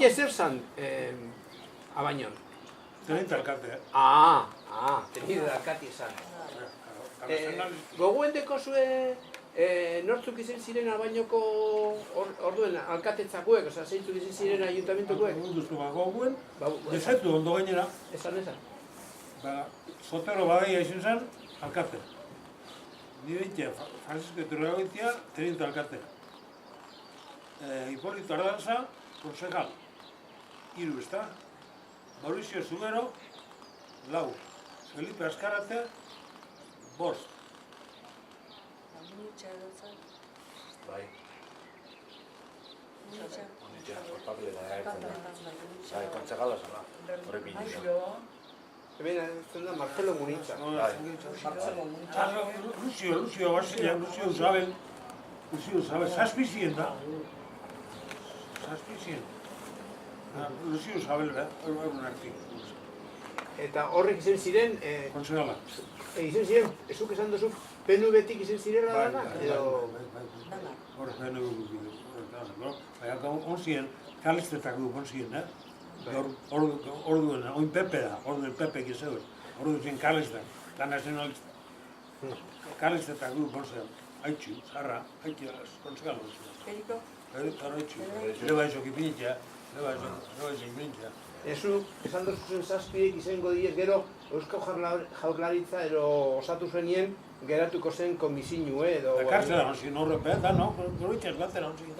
Ike zer zan, Abainon? Tenente alkate, Tenide alkati zan. Gogoendeko zue nortzuk izan ziren Abainoko orduen alkatetzakoek, oza, zeintzuk izan ziren ayuntamentokoek? Duzko goguen, desetu ondo gainera. Esan. Sotero badaia izan zen, alkate. Nire itxea, Francisco Iturriagoitia, teniente alkate. Hipólito Ardanza, konsejal. 3, ezta? Mauricio Zubero, 4. Felipe Azkarate, 5. Bai. Onitxa, portable da agertzen da. Bai, kontzegala zara. Horre pinitza. Hemen zen da Marcelo Munitza. Lucio Basile, Lucio Zabel, zazpizien da. Lucio Zabel, horren artik. Eta horrek izan ziren, Konsegala. izan ziren, ezuk esan duzu, PNV-tik izan zirela dana? Horre PNV-tik. Baina onzien, kalistetako duk onzien, Orduen, oin Pepe da, orduen Pepe gizeuen. Orduen zen kalistak, la nazionalista. Kalistetak duk onzien, haitxu, zarra, haitxu, konsegala. Periko? Pero haitxu. Ere bai zoki pinitxa, ere bai zoki pinitxa. Ezu, esan duzu zazpiek izango diez, gero Eusko Jaurlaritza osatu zenien geratuko zen komisinu edo... Kartzela onzien horre peta, no? Gero itxas batera onzien.